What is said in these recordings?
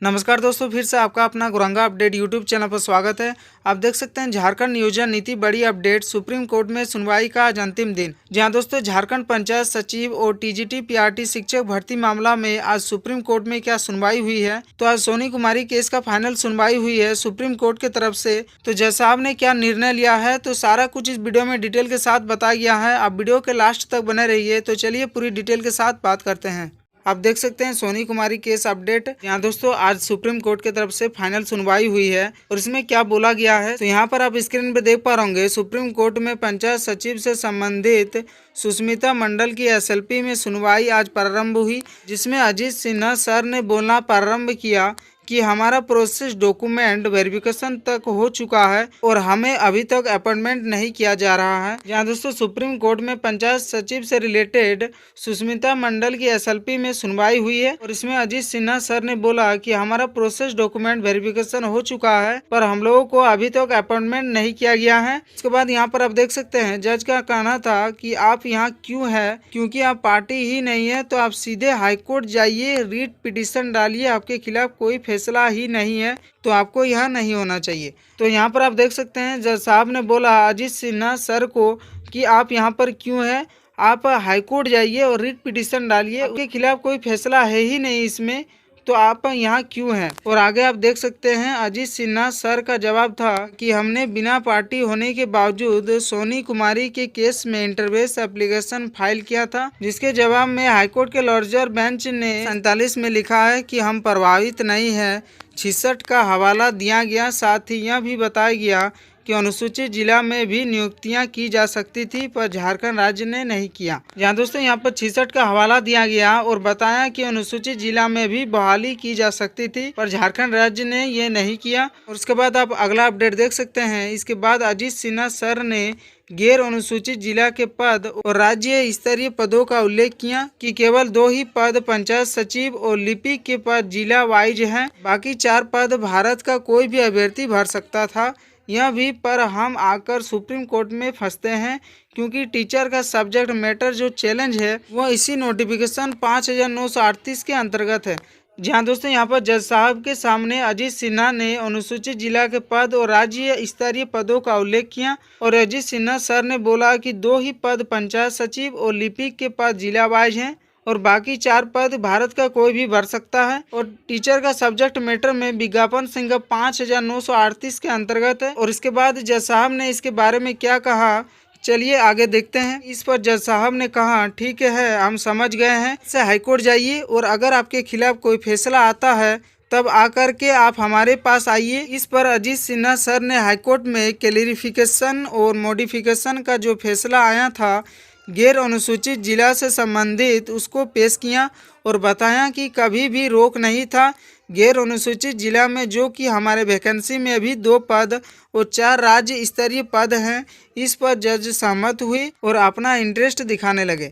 नमस्कार दोस्तों, फिर से आपका अपना गुरंगा अपडेट यूट्यूब चैनल पर स्वागत है। आप देख सकते हैं झारखंड नियोजन नीति बड़ी अपडेट। सुप्रीम कोर्ट में सुनवाई का आज अंतिम दिन। जहां दोस्तों झारखंड पंचायत सचिव और टीजीटी पीआरटी शिक्षक भर्ती मामला में आज सुप्रीम कोर्ट में क्या सुनवाई हुई है, तो आज सोनी कुमारी केस का फाइनल सुनवाई हुई है सुप्रीम कोर्ट की तरफ से। तो जज साहब ने क्या निर्णय लिया है, तो सारा कुछ इस वीडियो में डिटेल के साथ बताया गया है। आप वीडियो के लास्ट तक बने रहिए। तो चलिए पूरी डिटेल के साथ बात करते हैं। आप देख सकते हैं सोनी कुमारी केस अपडेट। यहाँ दोस्तों आज सुप्रीम कोर्ट की तरफ से फाइनल सुनवाई हुई है और इसमें क्या बोला गया है, तो यहाँ पर आप स्क्रीन पे देख पा रहे होंगे। सुप्रीम कोर्ट में पंचायत सचिव से संबंधित सुष्मिता मंडल की एसएलपी में सुनवाई आज प्रारंभ हुई, जिसमें अजीत सिन्हा सर ने बोलना प्रारंभ किया कि हमारा प्रोसेस डॉक्यूमेंट वेरिफिकेशन तक हो चुका है और हमें अभी तक अपॉइंटमेंट नहीं किया जा रहा है। जहां दोस्तों सुप्रीम कोर्ट में पंचायत सचिव से रिलेटेड सुष्मिता मंडल की एसएलपी में सुनवाई हुई है और इसमें अजीत सिन्हा सर ने बोला कि हमारा प्रोसेस डॉक्यूमेंट वेरिफिकेशन हो चुका है पर हम लोगों को अभी तक अपॉइंटमेंट नहीं किया गया है। इसके बाद यहाँ पर आप देख सकते हैं जज का कहना था कि आप यहाँ क्यों है, क्योंकि आप पार्टी ही नहीं है तो आप सीधे हाईकोर्ट जाइए, रीट पिटीशन डालिए, आपके खिलाफ कोई फैसला ही नहीं है तो आपको यहाँ नहीं होना चाहिए। तो यहाँ पर आप देख सकते हैं जज साहब ने बोला अजीत सिन्हा सर को कि आप यहाँ पर क्यों है, आप हाईकोर्ट जाइए और रीट पिटीशन डालिए, आपके खिलाफ कोई फैसला है ही नहीं इसमें, तो आप यहाँ क्यों हैं। और आगे आप देख सकते हैं अजीत सिन्हा सर का जवाब था कि हमने बिना पार्टी होने के बावजूद सोनी कुमारी के केस में इंटरवेस एप्लीकेशन फाइल किया था, जिसके जवाब में हाईकोर्ट के लॉर्जर बेंच ने 47 में लिखा है कि हम प्रभावित नहीं है। 66 का हवाला दिया गया। साथ ही यह भी बताया गया कि अनुसूचित जिला में भी नियुक्तियां की जा सकती थी पर झारखंड राज्य ने नहीं किया। जहां दोस्तों यहाँ पर 66 का हवाला दिया गया और बताया कि अनुसूचित जिला में भी बहाली की जा सकती थी पर झारखंड राज्य ने ये नहीं किया। और उसके बाद आप अगला अपडेट देख सकते हैं। इसके बाद अजीत सिन्हा सर ने गैर अनुसूचित जिला के पद और राज्य स्तरीय पदों का उल्लेख किया कि केवल 2 ही पद पंचायत सचिव और लिपिक के पद जिला वाइज हैं, बाकी 4 पद भारत का कोई भी अभ्यर्थी भर सकता था। यह भी पर हम आकर सुप्रीम कोर्ट में फंसते हैं क्योंकि टीचर का सब्जेक्ट मैटर जो चैलेंज है वह इसी नोटिफिकेशन 5938 के अंतर्गत है। जहां दोस्तों यहाँ पर जज साहब के सामने अजीत सिन्हा ने अनुसूचित जिला के पद और राज्य स्तरीय पदों का उल्लेख किया और अजीत सिन्हा सर ने बोला कि 2 ही पद पंचायत सचिव और लिपिक के पद जिला वाइज हैं और बाकी 4 पद भारत का कोई भी भर सकता है। और टीचर का सब्जेक्ट मैटर में विज्ञापन संख्या 5938 के अंतर्गत है। और इसके बाद जज साहब ने इसके बारे में क्या कहा, चलिए आगे देखते हैं। इस पर जज साहब ने कहा ठीक है, हम समझ गए हैं, इससे हाईकोर्ट जाइए और अगर आपके खिलाफ कोई फैसला आता है तब आकर के आप हमारे पास आइए। इस पर अजीत सिन्हा सर ने हाईकोर्ट में क्लेरिफिकेशन और मॉडिफिकेशन का जो फैसला आया था गैर अनुसूचित जिला से संबंधित उसको पेश किया और बताया कि कभी भी रोक नहीं था। गैर अनुसूचित जिला में जो कि हमारे वैकेंसी में अभी 2 पद और 4 राज्य स्तरीय पद हैं, इस पर जज सहमत हुए और अपना इंटरेस्ट दिखाने लगे।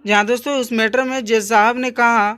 जहां दोस्तों उस मैटर में जज साहब ने कहा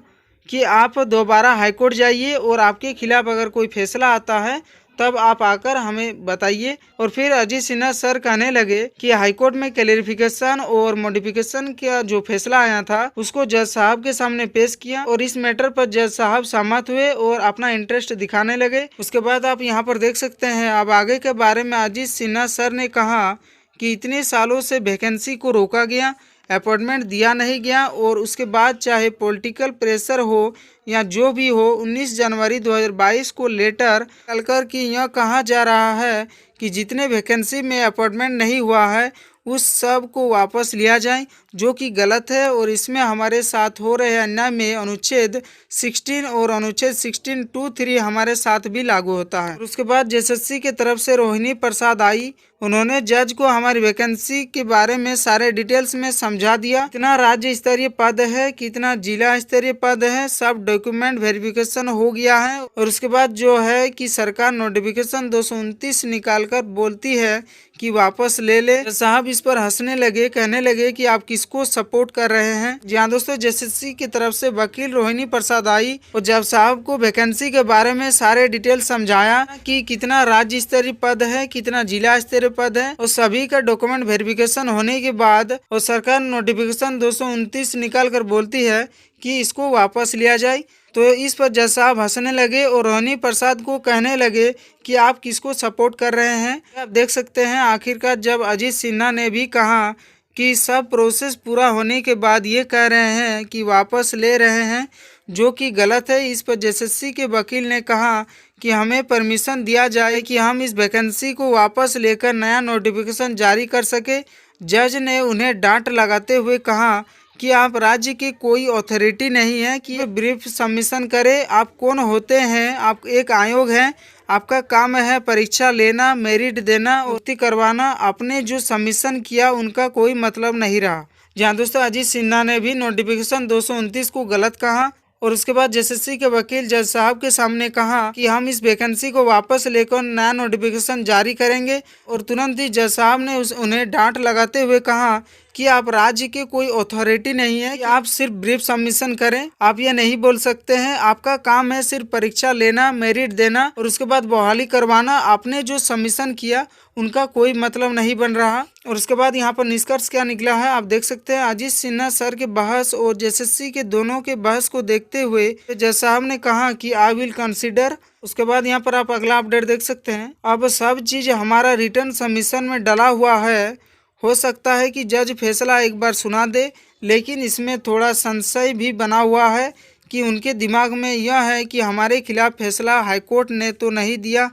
कि आप दोबारा हाईकोर्ट जाइए और आपके खिलाफ अगर कोई फैसला आता है तब आप आकर हमें बताइए। और फिर अजीत सिन्हा सर कहने लगे कि हाईकोर्ट में क्लेरिफिकेशन और मॉडिफिकेशन का जो फैसला आया था उसको जज साहब के सामने पेश किया और इस मैटर पर जज साहब सहमत हुए और अपना इंटरेस्ट दिखाने लगे। उसके बाद आप यहाँ पर देख सकते हैं अब आगे के बारे में अजीत सिन्हा सर ने कहा कि इतने सालों से वैकेंसी को रोका गया, अपॉइंटमेंट दिया नहीं गया और उसके बाद चाहे पॉलिटिकल प्रेशर हो या जो भी हो, 19 जनवरी 2022 को लेटर निकलकर कि यह कहा जा रहा है कि जितने वैकेंसी में अपॉइंटमेंट नहीं हुआ है उस सब को वापस लिया जाए, जो कि गलत है। और इसमें हमारे साथ हो रहे अन्याय में अनुच्छेद 16 और अनुच्छेद 16(2)(3) हमारे साथ भी लागू होता है। उसके बाद जेएसएससी की तरफ से रोहिणी प्रसाद आई, उन्होंने जज को हमारी वैकेंसी के बारे में सारे डिटेल्स में समझा दिया, कितना राज्य स्तरीय पद है, कितना जिला स्तरीय पद है, सब डॉक्यूमेंट वेरिफिकेशन हो गया है। और उसके बाद जो है कि सरकार नोटिफिकेशन 229 निकालकर बोलती है कि वापस ले ले। साहब इस पर हंसने लगे, कहने लगे कि आप किसको सपोर्ट कर रहे हैं। जहां दोस्तों जेएसएससी की तरफ से वकील रोहिणी प्रसाद आई और जज साहब को वैकेंसी के बारे में सारे डिटेल समझाया कि कितना राज्य स्तरीय पद है, कितना जिला स्तरीय पद है और सभी का डॉक्यूमेंट वेरिफिकेशन होने के बाद और सरकार नोटिफिकेशन 229 निकाल कर बोलती है कि इसको वापस लिया जाए। तो इस पर जज साहब हंसने लगे और रोहिणी प्रसाद को कहने लगे कि आप किसको सपोर्ट कर रहे हैं। आप देख सकते हैं आखिरकार जब अजीत सिन्हा ने भी कहा कि सब प्रोसेस पूरा होने के बाद ये कह रहे हैं कि वापस ले रहे हैं, जो कि गलत है। इस पर जेएसएससी के वकील ने कहा कि हमें परमिशन दिया जाए कि हम इस वैकेंसी को वापस लेकर नया नोटिफिकेशन जारी कर सके। जज ने उन्हें डांट लगाते हुए कहा कि आप राज्य की कोई अथॉरिटी नहीं है कि ब्रीफ सबमिशन करे। आप कौन होते हैं? आप एक आयोग हैं, आपका काम है परीक्षा लेना, मेरिट देना, भर्ती करवाना। आपने जो सबमिशन किया उनका कोई मतलब नहीं रहा। जहाँ दोस्तों अजीत सिन्हा ने भी नोटिफिकेशन 229 को गलत कहा और उसके बाद जेएसएससी के वकील जज साहब के सामने कहा कि हम इस वैकेंसी को वापस लेकर नया नोटिफिकेशन जारी करेंगे। और तुरंत ही जज साहब ने उन्हें डांट लगाते हुए कहा कि आप राज्य के कोई अथॉरिटी नहीं है कि आप सिर्फ ब्रीफ सबमिशन करें। आप ये नहीं बोल सकते हैं, आपका काम है सिर्फ परीक्षा लेना, मेरिट देना और उसके बाद बहाली करवाना। आपने जो सबमिशन किया उनका कोई मतलब नहीं बन रहा। और उसके बाद यहाँ पर निष्कर्ष क्या निकला है आप देख सकते हैं। अजीत सिन्हा सर के बहस और जेएसएससी के दोनों के बहस को देखते हुए जज साहब ने कहा कि आई विल कंसिडर। उसके बाद यहाँ पर आप अगला अपडेट देख सकते हैं। अब सब चीज़ हमारा रिटर्न सबमिशन में डला हुआ है। हो सकता है कि जज फैसला एक बार सुना दे, लेकिन इसमें थोड़ा संशय भी बना हुआ है कि उनके दिमाग में यह है कि हमारे खिलाफ फैसला हाईकोर्ट ने तो नहीं दिया,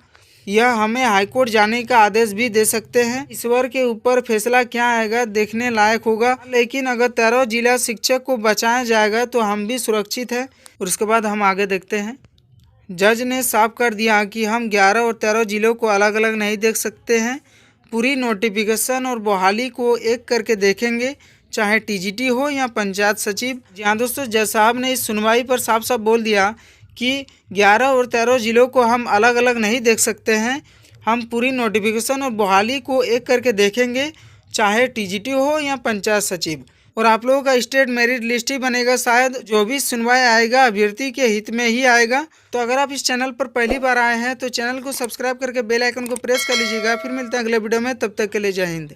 यह हमें हाईकोर्ट जाने का आदेश भी दे सकते हैं। ईश्वर के ऊपर फैसला क्या आएगा देखने लायक होगा, लेकिन अगर 13 जिला शिक्षक को बचाया जाएगा तो हम भी सुरक्षित हैं। और उसके बाद हम आगे देखते हैं। जज ने साफ कर दिया कि हम 11 और 13 जिलों को अलग अलग नहीं देख सकते हैं। पूरी नोटिफिकेशन और बहाली को एक करके देखेंगे, चाहे टीजीटी हो या पंचायत सचिव। जहाँ दोस्तों जज साहब ने इस सुनवाई पर साफ साफ बोल दिया कि 11 और 13 जिलों को हम अलग अलग नहीं देख सकते हैं। हम पूरी नोटिफिकेशन और बहाली को एक करके देखेंगे, चाहे टीजीटी हो या पंचायत सचिव। और आप लोगों का स्टेट मेरिट लिस्ट ही बनेगा। शायद जो भी सुनवाई आएगा अभ्यर्थी के हित में ही आएगा। तो अगर आप इस चैनल पर पहली बार आए हैं तो चैनल को सब्सक्राइब करके बेल आइकन को प्रेस कर लीजिएगा। फिर मिलते हैं अगले वीडियो में, तब तक के लिए जय हिंद।